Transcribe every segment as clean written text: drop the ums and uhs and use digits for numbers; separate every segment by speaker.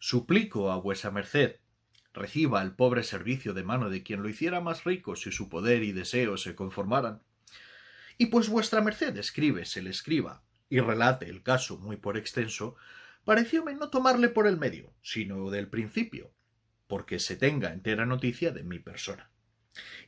Speaker 1: Suplico a vuesa merced reciba el pobre servicio de mano de quien lo hiciera más rico si su poder y deseo se conformaran. Y pues vuestra merced escribe, se le escriba, y relate el caso muy por extenso, parecióme no tomarle por el medio, sino del principio, porque se tenga entera noticia de mi persona.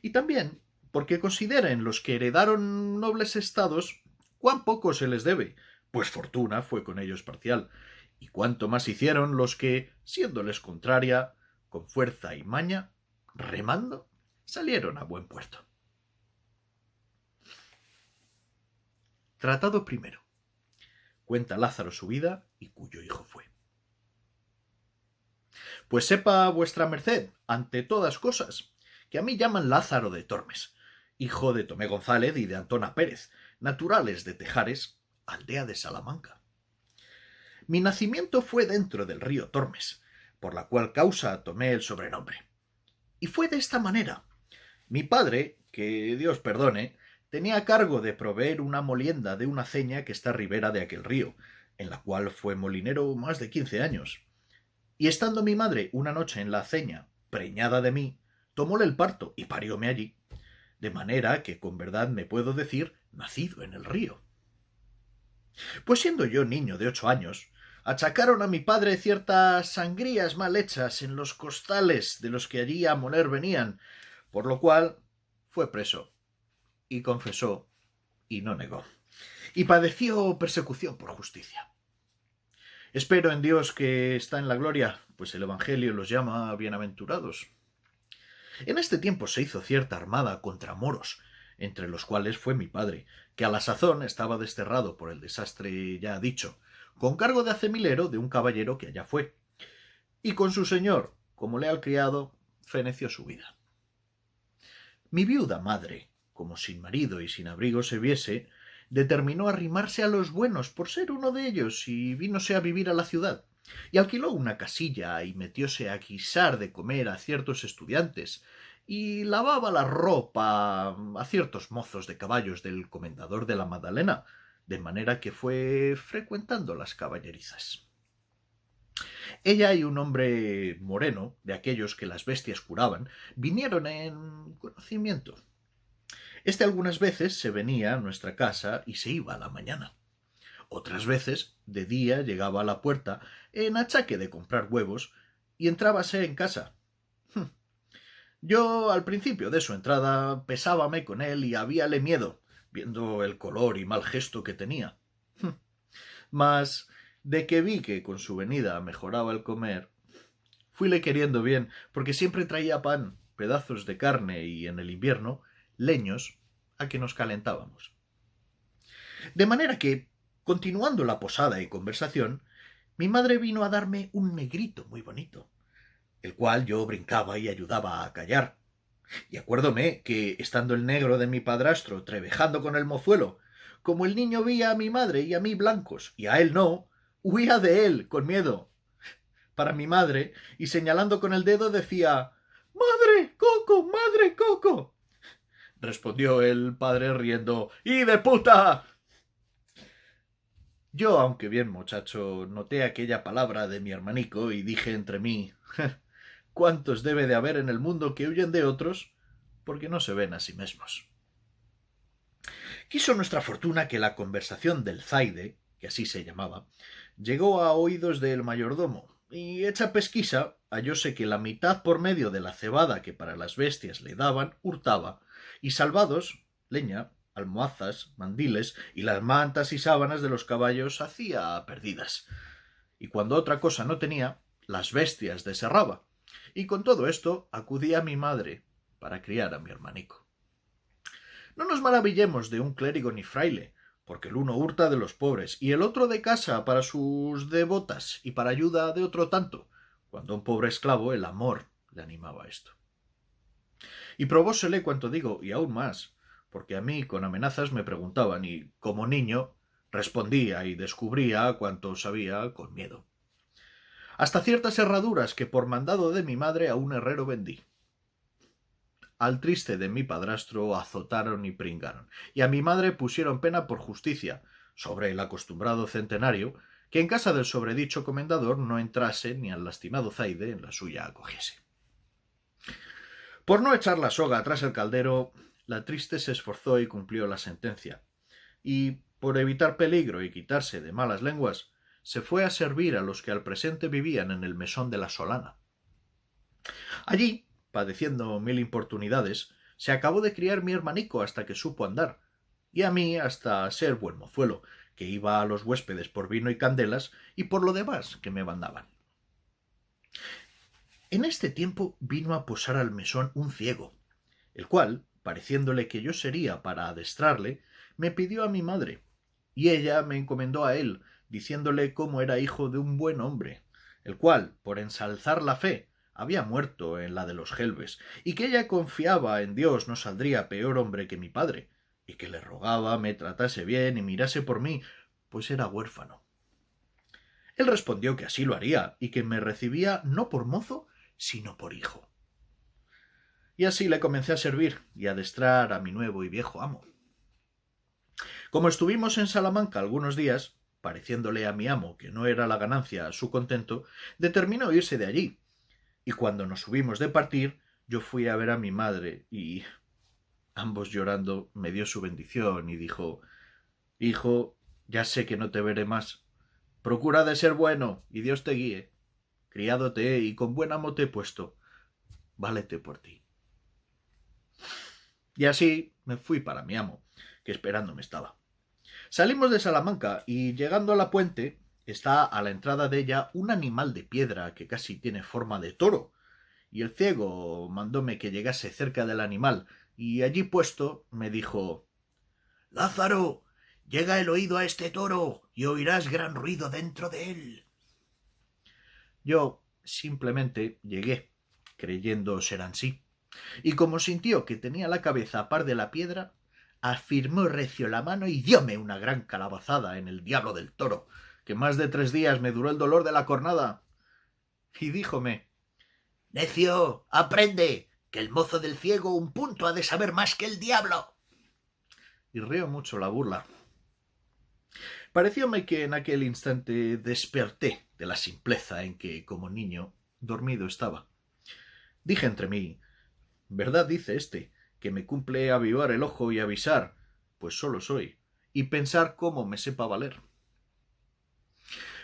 Speaker 1: Y también porque consideren los que heredaron nobles estados cuán poco se les debe, pues fortuna fue con ellos parcial, y cuánto más hicieron los que, siéndoles contraria, con fuerza y maña, remando, salieron a buen puerto. Tratado primero. Cuenta Lázaro su vida y cuyo hijo fue. Pues sepa vuestra merced, ante todas cosas, que a mí llaman Lázaro de Tormes, hijo de Tomé González y de Antona Pérez, naturales de Tejares, aldea de Salamanca. Mi nacimiento fue dentro del río Tormes, por la cual causa tomé el sobrenombre. Y fue de esta manera. Mi padre, que Dios perdone, tenía a cargo de proveer una molienda de una aceña que está a ribera de aquel río, en la cual fue molinero más de 15 años. Y estando mi madre una noche en la aceña, preñada de mí, tomóle el parto y parióme allí, de manera que con verdad me puedo decir nacido en el río. Pues siendo yo niño de 8 años, achacaron a mi padre ciertas sangrías mal hechas en los costales de los que allí a moler venían, por lo cual fue preso, y confesó, y no negó, y padeció persecución por justicia. Espero en Dios que está en la gloria, pues el Evangelio los llama bienaventurados. En este tiempo se hizo cierta armada contra moros, entre los cuales fue mi padre, que a la sazón estaba desterrado por el desastre ya dicho, con cargo de acemilero de un caballero que allá fue, y con su señor, como leal criado, feneció su vida. Mi viuda madre, como sin marido y sin abrigo se viese, determinó arrimarse a los buenos por ser uno de ellos y vínose a vivir a la ciudad, y alquiló una casilla y metióse a guisar de comer a ciertos estudiantes, y lavaba la ropa a ciertos mozos de caballos del comendador de la Madalena, de manera que fue frecuentando las caballerizas. Ella y un hombre moreno, de aquellos que las bestias curaban, vinieron en conocimiento. Este algunas veces se venía a nuestra casa y se iba a la mañana. Otras veces, de día, llegaba a la puerta en achaque de comprar huevos y entrábase en casa. Yo, al principio de su entrada, pesábame con él y habíale miedo, viendo el color y mal gesto que tenía. Mas, de que vi que con su venida mejoraba el comer, fuile queriendo bien, porque siempre traía pan, pedazos de carne y, en el invierno, leños a que nos calentábamos. De manera que, continuando la posada y conversación, mi madre vino a darme un negrito muy bonito, el cual yo brincaba y ayudaba a callar. Y acuérdome que, estando el negro de mi padrastro trevejando con el mozuelo, como el niño veía a mi madre y a mí blancos, y a él no, huía de él con miedo. Para mi madre, y señalando con el dedo, decía «¡Madre, Coco! ¡Madre, Coco!». Respondió el padre riendo «¡Y de puta!». Yo, aunque bien muchacho, noté aquella palabra de mi hermanico y dije entre mí «¿Cuántos debe de haber en el mundo que huyen de otros porque no se ven a sí mismos?». Quiso nuestra fortuna que la conversación del zaide, que así se llamaba, llegó a oídos del mayordomo, y hecha pesquisa hallóse que la mitad por medio de la cebada que para las bestias le daban hurtaba, y salvados, leña, almohazas, mandiles y las mantas y sábanas de los caballos hacía perdidas, y cuando otra cosa no tenía, las bestias desherraba, y con todo esto acudía a mi madre para criar a mi hermanico. No nos maravillemos de un clérigo ni fraile, porque el uno hurta de los pobres y el otro de casa para sus devotas y para ayuda de otro tanto, cuando a un pobre esclavo el amor le animaba a esto. Y probósele cuanto digo, y aún más, porque a mí con amenazas me preguntaban y, como niño, respondía y descubría cuanto sabía con miedo. Hasta ciertas herraduras que por mandado de mi madre a un herrero vendí. Al triste de mi padrastro azotaron y pringaron, y a mi madre pusieron pena por justicia, sobre el acostumbrado centenario, que en casa del sobredicho comendador no entrase ni al lastimado Zaide en la suya acogiese. Por no echar la soga tras el caldero, la triste se esforzó y cumplió la sentencia, y, por evitar peligro y quitarse de malas lenguas, se fue a servir a los que al presente vivían en el mesón de la Solana. Allí, padeciendo mil importunidades, se acabó de criar mi hermanico hasta que supo andar, y a mí hasta ser buen mozuelo, que iba a los huéspedes por vino y candelas y por lo demás que me mandaban. En este tiempo vino a posar al mesón un ciego, el cual, pareciéndole que yo sería para adestrarle, me pidió a mi madre, y ella me encomendó a él, diciéndole cómo era hijo de un buen hombre, el cual, por ensalzar la fe, había muerto en la de los Gelbes, y que ella confiaba en Dios no saldría peor hombre que mi padre, y que le rogaba me tratase bien y mirase por mí, pues era huérfano. Él respondió que así lo haría, y que me recibía no por mozo, sino por hijo. Y así le comencé a servir y a adestrar a mi nuevo y viejo amo. Como estuvimos en Salamanca algunos días, pareciéndole a mi amo que no era la ganancia a su contento, determinó irse de allí, y cuando nos hubimos de partir, yo fui a ver a mi madre, y ambos llorando me dio su bendición y dijo: «Hijo, ya sé que no te veré más. Procura de ser bueno, y Dios te guíe. Criado te he y con buen amo te he puesto. Válete por ti». Y así me fui para mi amo, que esperándome estaba. Salimos de Salamanca y, llegando a la puente, está a la entrada de ella un animal de piedra que casi tiene forma de toro, y el ciego mandóme que llegase cerca del animal, y allí puesto me dijo: «Lázaro, llega el oído a este toro y oirás gran ruido dentro de él». Yo simplemente llegué, creyendo ser ansí, y como sintió que tenía la cabeza a par de la piedra, afirmó recio la mano y dióme una gran calabazada en el diablo del toro, que más de 3 días me duró el dolor de la cornada. Y díjome: «Necio, aprende, que el mozo del ciego un punto ha de saber más que el diablo». Y rió mucho la burla. Parecióme que en aquel instante desperté de la simpleza en que, como niño, dormido estaba. Dije entre mí: «Verdad dice éste, que me cumple avivar el ojo y avisar, pues solo soy, y pensar cómo me sepa valer».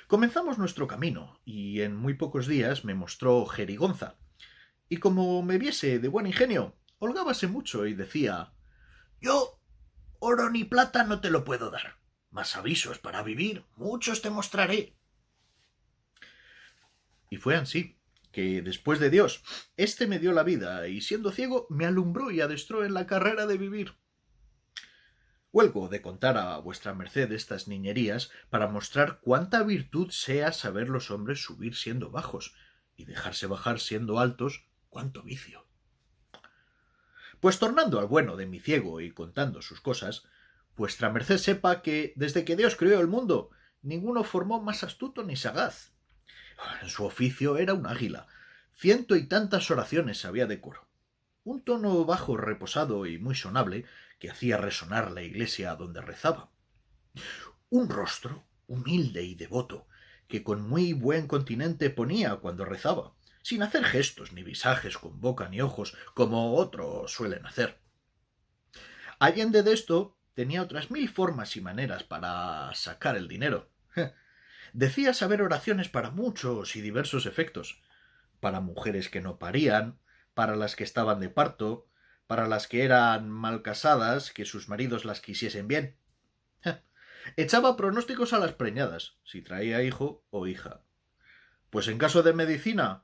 Speaker 1: Comenzamos nuestro camino, y en muy pocos días me mostró jerigonza, y como me viese de buen ingenio, holgábase mucho y decía: «Yo oro ni plata no te lo puedo dar, mas avisos para vivir muchos te mostraré». Y fue así, que después de Dios, éste me dio la vida, y siendo ciego me alumbró y adestró en la carrera de vivir. Huelgo de contar a vuestra merced estas niñerías para mostrar cuánta virtud sea saber los hombres subir siendo bajos, y dejarse bajar siendo altos, cuánto vicio. Pues tornando al bueno de mi ciego y contando sus cosas, vuestra merced sepa que desde que Dios creó el mundo, ninguno formó más astuto ni sagaz. En su oficio era un águila, 100 y tantas oraciones sabía de coro. Un tono bajo, reposado y muy sonable que hacía resonar la iglesia donde rezaba. Un rostro humilde y devoto que con muy buen continente ponía cuando rezaba, sin hacer gestos ni visajes con boca ni ojos como otros suelen hacer. Allende de esto tenía otras 1000 formas y maneras para sacar el dinero. Decía saber oraciones para muchos y diversos efectos, para mujeres que no parían, para las que estaban de parto, para las que eran mal casadas, que sus maridos las quisiesen bien. Echaba pronósticos a las preñadas, si traía hijo o hija. Pues en caso de medicina,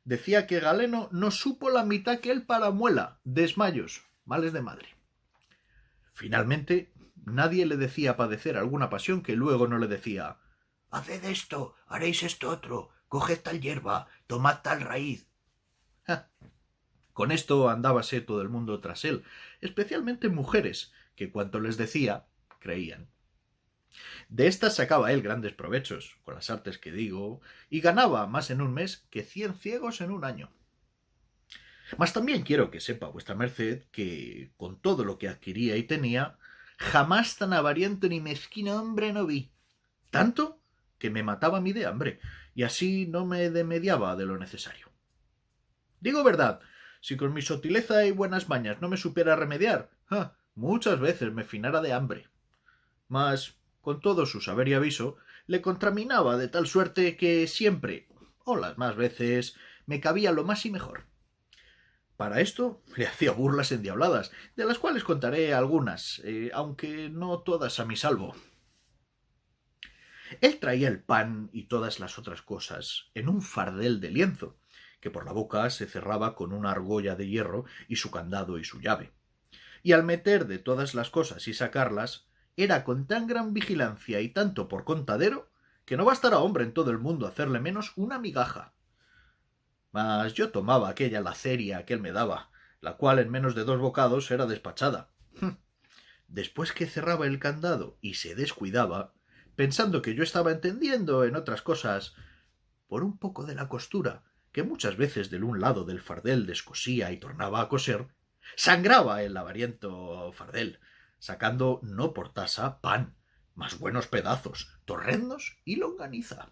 Speaker 1: decía que Galeno no supo la mitad que él para muela, desmayos, males de madre. Finalmente, nadie le decía padecer alguna pasión que luego no le decía: «Haced esto, haréis esto otro, coged tal hierba, tomad tal raíz». Con esto andábase todo el mundo tras él, especialmente mujeres, que cuanto les decía, creían. De estas sacaba él grandes provechos, con las artes que digo, y ganaba más en un mes que 100 ciegos en un año. Mas también quiero que sepa vuestra merced que, con todo lo que adquiría y tenía, jamás tan avariento ni mezquino hombre no vi, tanto que me mataba a mí de hambre, y así no me demediaba de lo necesario. Digo verdad, si con mi sotileza y buenas mañas no me supiera remediar, muchas veces me finara de hambre. Mas, con todo su saber y aviso, le contraminaba de tal suerte que siempre, o las más veces, me cabía lo más y mejor. Para esto le hacía burlas endiabladas, de las cuales contaré algunas, aunque no todas a mi salvo. Él traía el pan y todas las otras cosas en un fardel de lienzo, que por la boca se cerraba con una argolla de hierro y su candado y su llave. Y al meter de todas las cosas y sacarlas, era con tan gran vigilancia y tanto por contadero, que no bastará hombre en todo el mundo hacerle menos una migaja. Mas yo tomaba aquella laceria que él me daba, la cual en menos de 2 bocados era despachada. Después que cerraba el candado y se descuidaba, pensando que yo estaba entendiendo en otras cosas, por un poco de la costura, que muchas veces del un lado del fardel descosía y tornaba a coser, sangraba el avariento fardel, sacando no por tasa pan, mas buenos pedazos, torrendos y longaniza.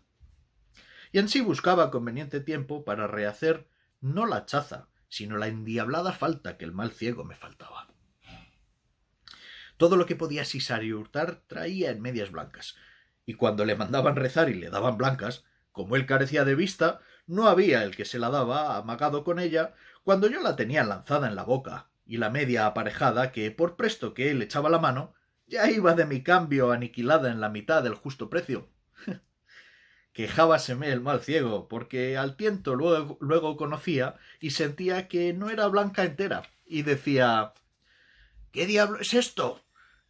Speaker 1: Y en sí buscaba conveniente tiempo para rehacer no la chaza, sino la endiablada falta que el mal ciego me faltaba. Todo lo que podía sisar y hurtar traía en medias blancas, y cuando le mandaban rezar y le daban blancas, como él carecía de vista, no había el que se la daba amagado con ella, cuando yo la tenía lanzada en la boca, y la media aparejada que, por presto que él echaba la mano, ya iba de mi cambio aniquilada en la mitad del justo precio. Quejábaseme el mal ciego, porque al tiento luego conocía y sentía que no era blanca entera, y decía: ¿qué diablo es esto?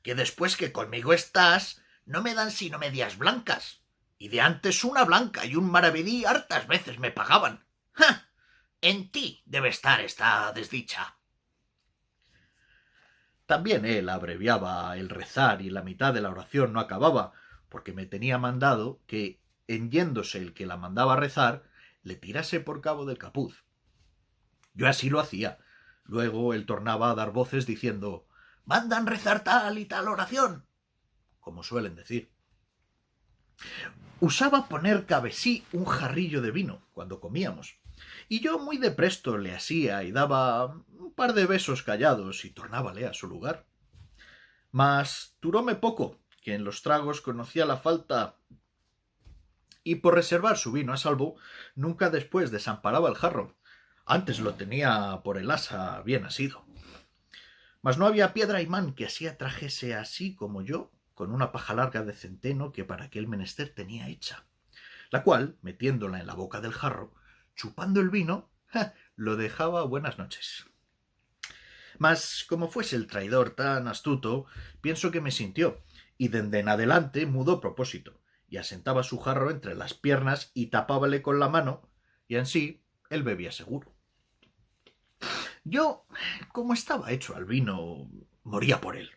Speaker 1: Que después que conmigo estás, no me dan sino medias blancas, y de antes una blanca y un maravedí hartas veces me pagaban. ¡Ja! En ti debe estar esta desdicha. También él abreviaba el rezar y la mitad de la oración no acababa, porque me tenía mandado que, en yéndose el que la mandaba rezar, le tirase por cabo del capuz. Yo así lo hacía. Luego él tornaba a dar voces diciendo: «Mandan rezar tal y tal oración», como suelen decir. Usaba poner cabe sí un jarrillo de vino cuando comíamos, y yo muy de presto le asía y daba un par de besos callados y tornábale a su lugar. Mas duróme poco, que en los tragos conocía la falta, y por reservar su vino a salvo, nunca después desamparaba el jarro. Antes lo tenía por el asa bien asido. Mas no había piedra imán que así atrajese así como yo, con una paja larga de centeno que para aquel menester tenía hecha, la cual, metiéndola en la boca del jarro, chupando el vino, lo dejaba buenas noches. Mas, como fuese el traidor tan astuto, pienso que me sintió, y dende en adelante mudó propósito, y asentaba su jarro entre las piernas y tapábale con la mano, y ansí él bebía seguro. Yo, como estaba hecho al vino, moría por él,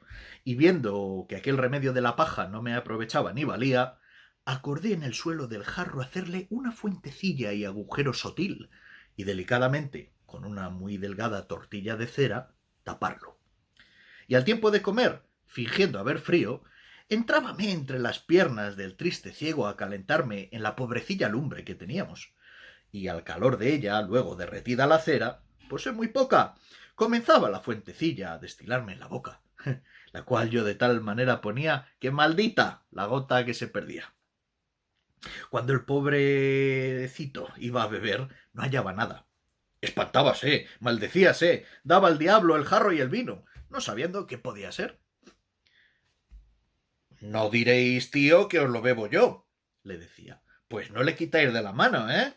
Speaker 1: y viendo que aquel remedio de la paja no me aprovechaba ni valía, acordé en el suelo del jarro hacerle una fuentecilla y agujero sotil, y delicadamente, con una muy delgada tortilla de cera, taparlo. Y al tiempo de comer, fingiendo haber frío, entrábame entre las piernas del triste ciego a calentarme en la pobrecilla lumbre que teníamos, y al calor de ella, luego derretida la cera, por ser muy poca, comenzaba la fuentecilla a destilarme en la boca, la cual yo de tal manera ponía que maldita la gota que se perdía. Cuando el pobrecito iba a beber, no hallaba nada. Espantábase, maldecíase, daba al diablo el jarro y el vino, no sabiendo qué podía ser. «No diréis, tío, que os lo bebo yo», le decía. «Pues no le quitáis de la mano, ¿eh?»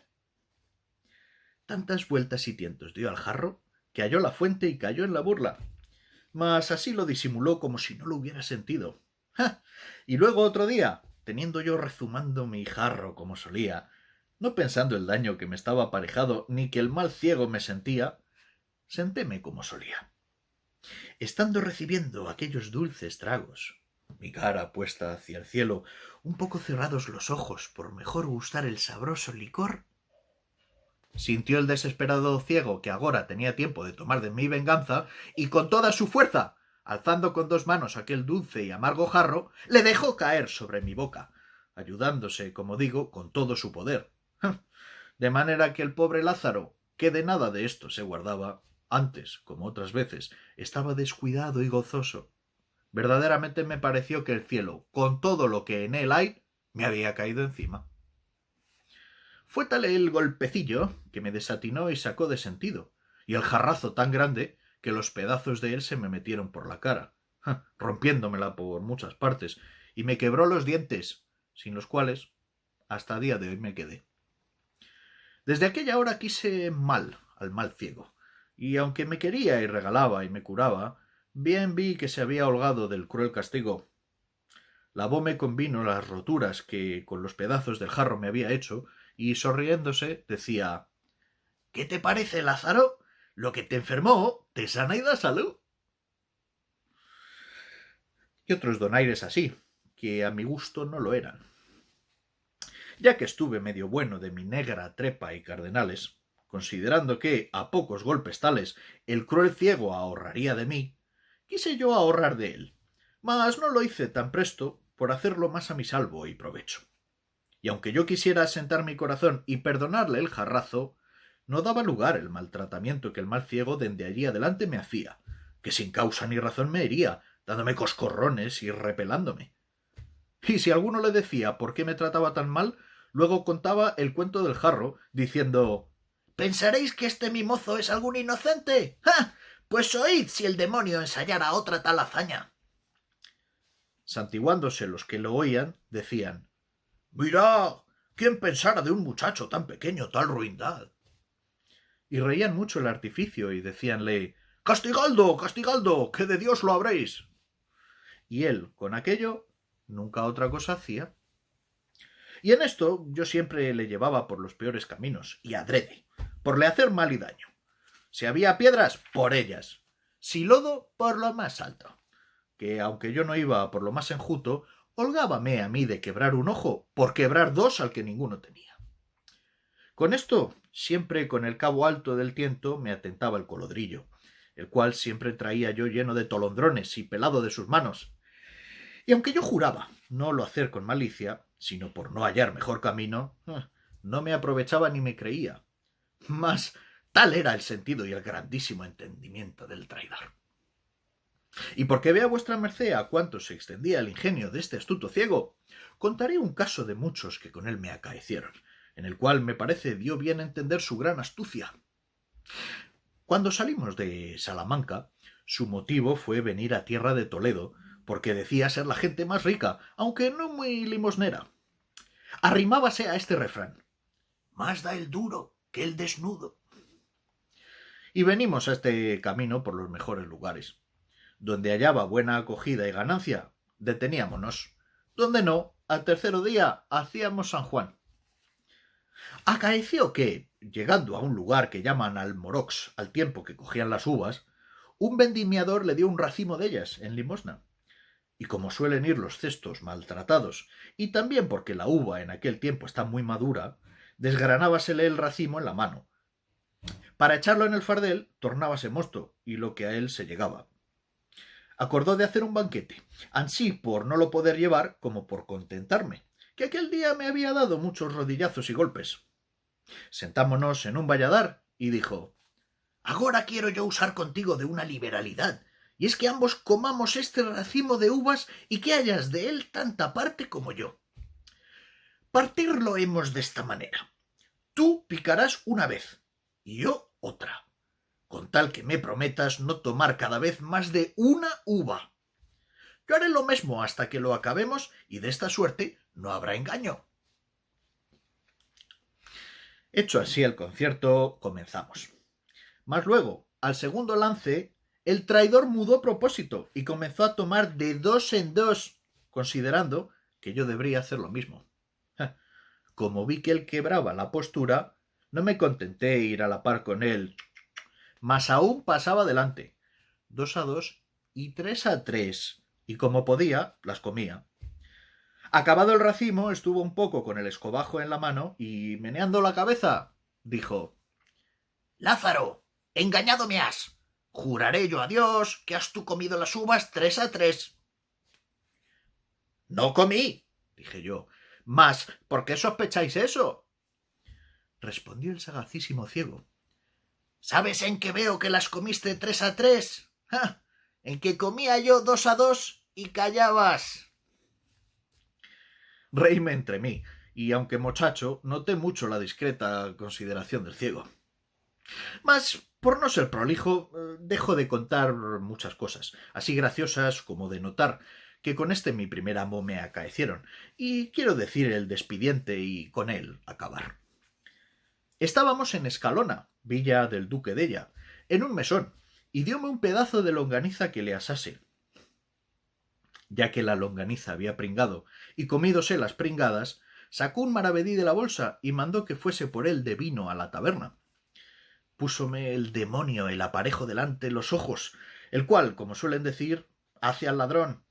Speaker 1: Tantas vueltas y tientos dio al jarro que halló la fuente y cayó en la burla, mas así lo disimuló como si no lo hubiera sentido. ¡Ja! Y luego otro día, teniendo yo rezumando mi jarro como solía, no pensando el daño que me estaba aparejado ni que el mal ciego me sentía, sentéme como solía. Estando recibiendo aquellos dulces tragos, mi cara puesta hacia el cielo, un poco cerrados los ojos por mejor gustar el sabroso licor, sintió el desesperado ciego que agora tenía tiempo de tomar de mi venganza, y con toda su fuerza, alzando con 2 manos aquel dulce y amargo jarro, le dejó caer sobre mi boca, ayudándose, como digo, con todo su poder. De manera que el pobre Lázaro, que de nada de esto se guardaba, antes, como otras veces, estaba descuidado y gozoso. Verdaderamente me pareció que el cielo, con todo lo que en él hay, me había caído encima. Fue tal el golpecillo que me desatinó y sacó de sentido, y el jarrazo tan grande que los pedazos de él se me metieron por la cara, rompiéndomela por muchas partes, y me quebró los dientes, sin los cuales hasta día de hoy me quedé. Desde aquella hora quise mal al mal ciego, y aunque me quería y regalaba y me curaba, bien vi que se había holgado del cruel castigo. Lavóme con vino las roturas que con los pedazos del jarro me había hecho, y sonriéndose decía: ¿Qué te parece, Lázaro? Lo que te enfermó te sana y da salud. Y otros donaires así, que a mi gusto no lo eran. Ya que estuve medio bueno de mi negra trepa y cardenales, considerando que, a pocos golpes tales, el cruel ciego ahorraría de mí, quise yo ahorrar de él, mas no lo hice tan presto por hacerlo más a mi salvo y provecho. Y aunque yo quisiera asentar mi corazón y perdonarle el jarrazo, no daba lugar el maltratamiento que el mal ciego dende allí adelante me hacía, que sin causa ni razón me hería, dándome coscorrones y repelándome. Y si alguno le decía por qué me trataba tan mal, luego contaba el cuento del jarro, diciendo: ¿Pensaréis que este mi mozo es algún inocente? ¡Ja! Pues oíd si el demonio ensayara otra tal hazaña. Santiguándose los que lo oían, decían: «Mirad, ¿quién pensara de un muchacho tan pequeño tal ruindad?» Y reían mucho el artificio y decíanle: «Castigaldo, castigaldo, que de Dios lo habréis». Y él, con aquello, nunca otra cosa hacía. Y en esto yo siempre le llevaba por los peores caminos, y adrede, por le hacer mal y daño. Si había piedras, por ellas. Si lodo, por lo más alto. Que aunque yo no iba por lo más enjuto, holgábame a mí de quebrar un ojo por quebrar dos al que ninguno tenía. Con esto, siempre con el cabo alto del tiento me atentaba el colodrillo, el cual siempre traía yo lleno de tolondrones y pelado de sus manos. Y aunque yo juraba no lo hacer con malicia, sino por no hallar mejor camino, no me aprovechaba ni me creía. Mas tal era el sentido y el grandísimo entendimiento del traidor. Y porque vea vuestra merced a cuánto se extendía el ingenio de este astuto ciego, contaré un caso de muchos que con él me acaecieron, en el cual me parece dio bien entender su gran astucia. Cuando salimos de Salamanca, su motivo fue venir a tierra de Toledo, porque decía ser la gente más rica, aunque no muy limosnera. Arrimábase a este refrán: «Más da el duro que el desnudo». Y venimos a este camino por los mejores lugares. Donde hallaba buena acogida y ganancia, deteníamonos. Donde no, al tercero día hacíamos San Juan. Acaeció que, llegando a un lugar que llaman Almorox, al tiempo que cogían las uvas, un vendimiador le dio un racimo de ellas en limosna. Y como suelen ir los cestos maltratados, y también porque la uva en aquel tiempo está muy madura, desgranábasele el racimo en la mano. Para echarlo en el fardel, tornábase mosto, y lo que a él se llegaba. Acordó de hacer un banquete, ansí por no lo poder llevar como por contentarme, que aquel día me había dado muchos rodillazos y golpes. Sentámonos en un valladar y dijo: «Agora quiero yo usar contigo de una liberalidad, y es que ambos comamos este racimo de uvas y que hayas de él tanta parte como yo. Partirlo hemos de esta manera. Tú picarás una vez, y yo otra, con tal que me prometas no tomar cada vez más de una uva. Yo haré lo mismo hasta que lo acabemos, y de esta suerte no habrá engaño». Hecho así el concierto, comenzamos. Mas luego, al segundo lance, el traidor mudó propósito y comenzó a tomar de dos en dos, considerando que yo debería hacer lo mismo. Como vi que él quebraba la postura, no me contenté ir a la par con él, mas aún pasaba adelante, 2 a 2 y 3 a 3, y como podía, las comía. Acabado el racimo, estuvo un poco con el escobajo en la mano y, meneando la cabeza, dijo: «Lázaro, engañado me has. Juraré yo a Dios que has tú comido las uvas 3 a 3. «No comí», dije yo, —Mas, ¿por qué sospecháis eso? —respondió el sagacísimo ciego. —¿Sabes en qué veo que las comiste 3 a 3? ¡Ja! En que comía yo 2 a 2 y callabas. Reíme entre mí, y aunque muchacho, noté mucho la discreta consideración del ciego. Mas, por no ser prolijo, dejo de contar muchas cosas, así graciosas como de notar, que con este mi primer amo me acaecieron, y quiero decir el despidiente y con él acabar. Estábamos en Escalona, villa del duque d'Ella, en un mesón, y dióme un pedazo de longaniza que le asase. Ya que la longaniza había pringado y comídose las pringadas, sacó un maravedí de la bolsa y mandó que fuese por él de vino a la taberna. Púsome el demonio el aparejo delante los ojos, el cual, como suelen decir, hace al ladrón.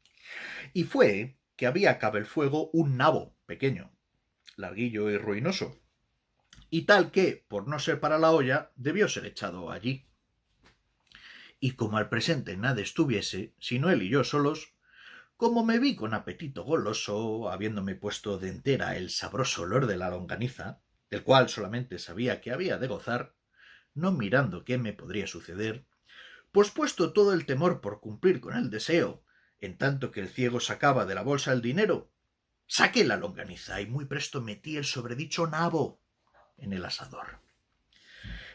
Speaker 1: Y fue que había cabe el fuego un nabo pequeño, larguillo y ruinoso, y tal que, por no ser para la olla, debió ser echado allí. Y como al presente nada estuviese, sino él y yo solos, como me vi con apetito goloso, habiéndome puesto de entera el sabroso olor de la longaniza, del cual solamente sabía que había de gozar, no mirando qué me podría suceder, pues puesto todo el temor por cumplir con el deseo, en tanto que el ciego sacaba de la bolsa el dinero, saqué la longaniza y muy presto metí el sobredicho nabo en el asador.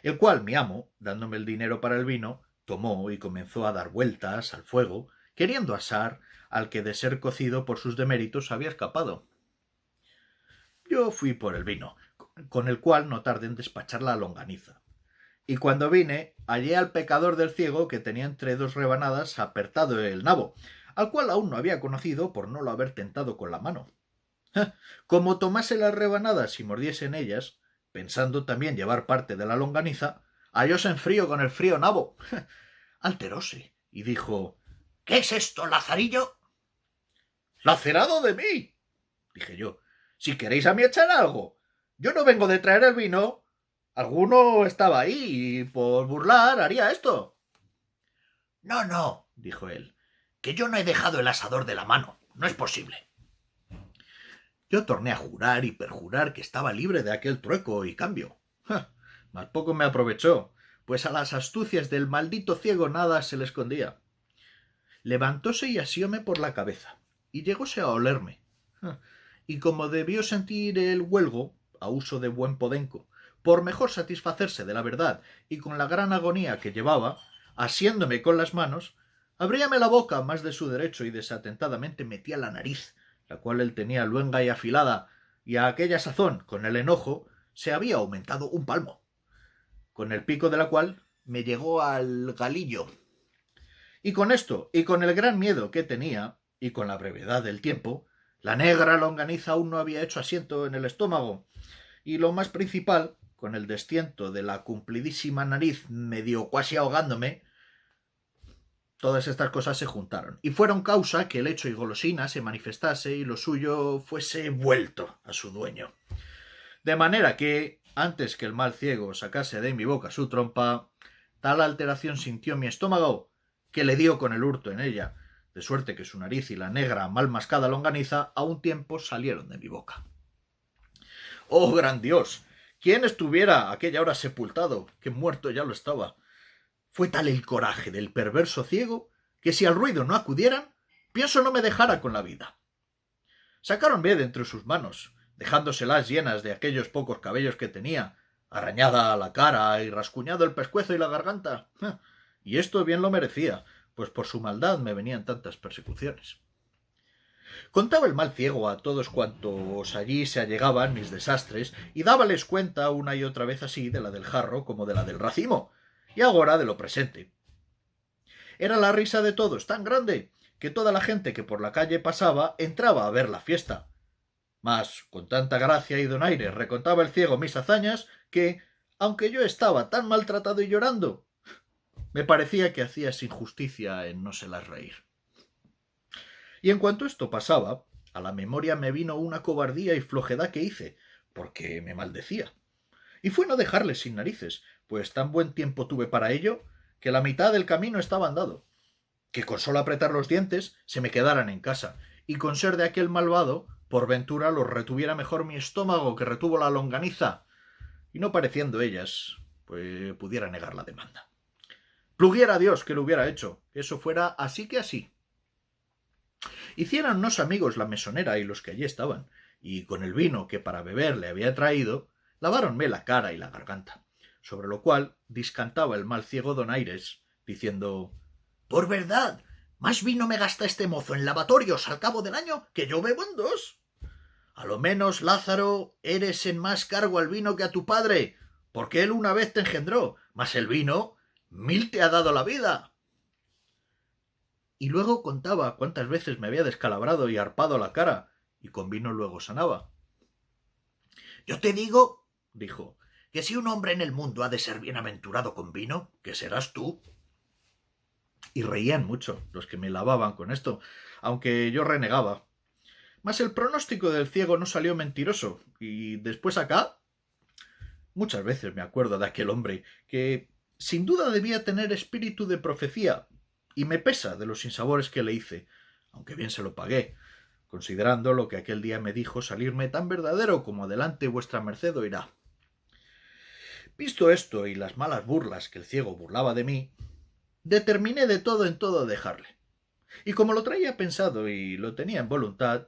Speaker 1: El cual mi amo, dándome el dinero para el vino, tomó y comenzó a dar vueltas al fuego, queriendo asar al que de ser cocido por sus deméritos había escapado. Yo fui por el vino, con el cual no tardé en despachar la longaniza. Y cuando vine, hallé al pecador del ciego que tenía entre 2 rebanadas apertado el nabo, al cual aún no había conocido por no lo haber tentado con la mano. Como tomase las rebanadas y mordiese en ellas, pensando también llevar parte de la longaniza, hallóse en frío con el frío nabo. Alteróse y dijo: —¿Qué es esto, Lazarillo? —¡Lacerado de mí! —dije yo—. Si queréis a mí echar algo. Yo no vengo de traer el vino. Alguno estaba ahí y por burlar haría esto. —No, no —dijo él—, que yo no he dejado el asador de la mano. No es posible. Yo torné a jurar y perjurar que estaba libre de aquel trueco y cambio. Mas poco me aprovechó, pues a las astucias del maldito ciego nada se le escondía. Levantóse y asióme por la cabeza, y llegóse a olerme. Y como debió sentir el huelgo, a uso de buen podenco, por mejor satisfacerse de la verdad y con la gran agonía que llevaba, asiéndome con las manos, abríame la boca más de su derecho y desatentadamente metía la nariz, la cual él tenía luenga y afilada, y a aquella sazón, con el enojo, se había aumentado un palmo, con el pico de la cual me llegó al galillo. Y con esto, y con el gran miedo que tenía, y con la brevedad del tiempo, la negra longaniza aún no había hecho asiento en el estómago, y lo más principal, con el destiento de la cumplidísima nariz medio cuasi ahogándome, todas estas cosas se juntaron, y fueron causa que el hecho y golosina se manifestase y lo suyo fuese vuelto a su dueño. De manera que, antes que el mal ciego sacase de mi boca su trompa, tal alteración sintió mi estómago, que le dio con el hurto en ella, de suerte que su nariz y la negra mal mascada longaniza a un tiempo salieron de mi boca. ¡Oh, gran Dios! ¿Quién estuviera a aquella hora sepultado, que muerto ya lo estaba? Fue tal el coraje del perverso ciego, que si al ruido no acudieran, pienso no me dejara con la vida. Sacáronme de entre sus manos, dejándoselas llenas de aquellos pocos cabellos que tenía, arañada la cara y rascuñado el pescuezo y la garganta. Y esto bien lo merecía, pues por su maldad me venían tantas persecuciones. Contaba el mal ciego a todos cuantos allí se allegaban mis desastres y dábales cuenta una y otra vez así de la del jarro como de la del racimo, y agora de lo presente. Era la risa de todos tan grande que toda la gente que por la calle pasaba entraba a ver la fiesta. Mas con tanta gracia y donaire recontaba el ciego mis hazañas que, aunque yo estaba tan maltratado y llorando, me parecía que hacías injusticia en no se las reír. Y en cuanto esto pasaba, a la memoria me vino una cobardía y flojedad que hice, porque me maldecía. Y fue no dejarle sin narices, pues tan buen tiempo tuve para ello, que la mitad del camino estaba andado, que con solo apretar los dientes se me quedaran en casa, y con ser de aquel malvado por ventura los retuviera mejor mi estómago que retuvo la longaniza, y no pareciendo ellas, pues pudiera negar la demanda. Pluguiera a Dios que lo hubiera hecho, que eso fuera así que así. Hicieran unos amigos la mesonera y los que allí estaban, y con el vino que para beber le había traído, laváronme la cara y la garganta, sobre lo cual discantaba el mal ciego don Aires, diciendo: «Por verdad, más vino me gasta este mozo en lavatorios al cabo del año que yo bebo en 2. A lo menos, Lázaro, eres en más cargo al vino que a tu padre, porque él una vez te engendró, mas el vino 1000 te ha dado la vida». Y luego contaba cuántas veces me había descalabrado y arpado la cara, y con vino luego sanaba. «Yo te digo», dijo, «que si un hombre en el mundo ha de ser bienaventurado con vino, que serás tú». Y reían mucho los que me lavaban con esto, aunque yo renegaba. Mas el pronóstico del ciego no salió mentiroso, y después acá, muchas veces me acuerdo de aquel hombre, que sin duda debía tener espíritu de profecía, y me pesa de los sinsabores que le hice, aunque bien se lo pagué, considerando lo que aquel día me dijo salirme tan verdadero como adelante vuestra merced oirá. Visto esto y las malas burlas que el ciego burlaba de mí, determiné de todo en todo dejarle. Y como lo traía pensado y lo tenía en voluntad,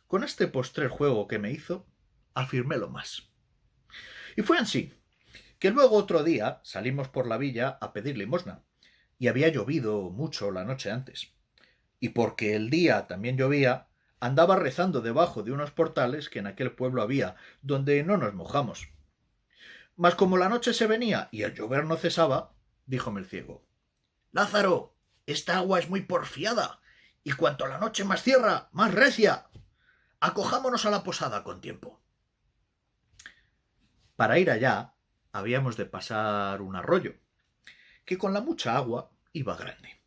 Speaker 1: con este postrer juego que me hizo, afirmélo más. Y fue así, que luego otro día salimos por la villa a pedir limosna, y había llovido mucho la noche antes. Y porque el día también llovía, andaba rezando debajo de unos portales que en aquel pueblo había, donde no nos mojamos. Mas como la noche se venía y el llover no cesaba, díjome el ciego: «Lázaro, esta agua es muy porfiada, y cuanto la noche más cierra, más recia. Acojámonos a la posada con tiempo». Para ir allá habíamos de pasar un arroyo, que con la mucha agua iba grande.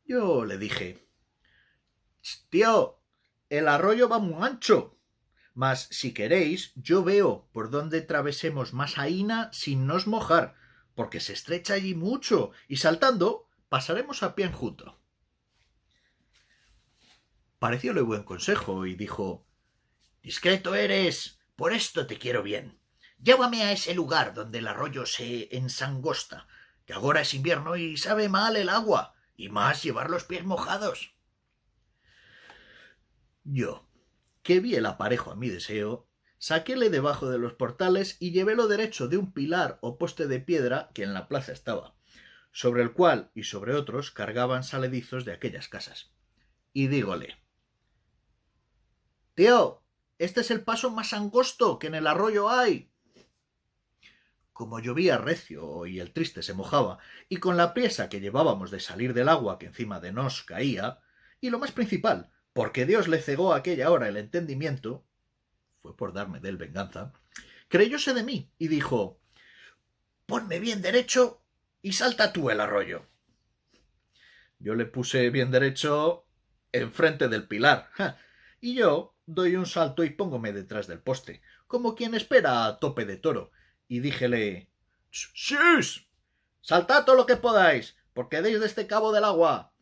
Speaker 1: Yo le dije: «Tío, el arroyo va muy ancho, mas si queréis yo veo por dónde travesemos más aína sin nos mojar, porque se estrecha allí mucho, y saltando pasaremos a pie enjuto». Parecióle buen consejo y dijo: «Discreto eres, por esto te quiero bien. Llévame a ese lugar donde el arroyo se ensangosta, que ahora es invierno y sabe mal el agua, y más llevar los pies mojados». Yo, que vi el aparejo a mi deseo, saquéle debajo de los portales y llevélo derecho de un pilar o poste de piedra que en la plaza estaba, sobre el cual y sobre otros cargaban saledizos de aquellas casas. Y dígole: «Tío, este es el paso más angosto que en el arroyo hay». Como llovía recio y el triste se mojaba, y con la priesa que llevábamos de salir del agua que encima de nos caía, y lo más principal, porque Dios le cegó a aquella hora el entendimiento, fue por darme de él venganza, creyóse de mí y dijo: «Ponme bien derecho y salta tú el arroyo». Yo le puse bien derecho enfrente del pilar, y yo doy un salto y póngome detrás del poste, como quien espera a tope de toro, y díjele: «¡Shus! Saltad todo lo que podáis, porque deis de este cabo del agua».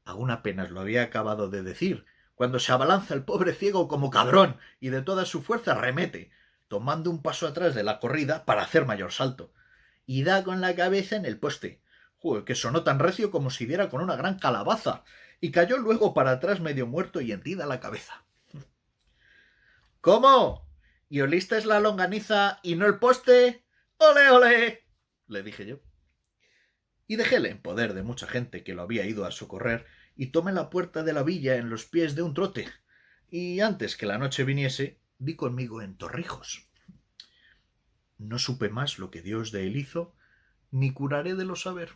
Speaker 1: Aún apenas lo había acabado de decir, cuando se abalanza el pobre ciego como cabrón y de toda su fuerza remete, tomando un paso atrás de la corrida para hacer mayor salto, y da con la cabeza en el poste, que sonó tan recio como si diera con una gran calabaza, y cayó luego para atrás medio muerto y hendida la cabeza. «¿Cómo? ¿Y olisteis la longaniza y no el poste? ¡Ole, ole!», le dije yo. Y dejéle en poder de mucha gente que lo había ido a socorrer, y tomé la puerta de la villa en los pies de un trote, y antes que la noche viniese, di conmigo en Torrijos. No supe más lo que Dios de él hizo, ni curaré de lo saber.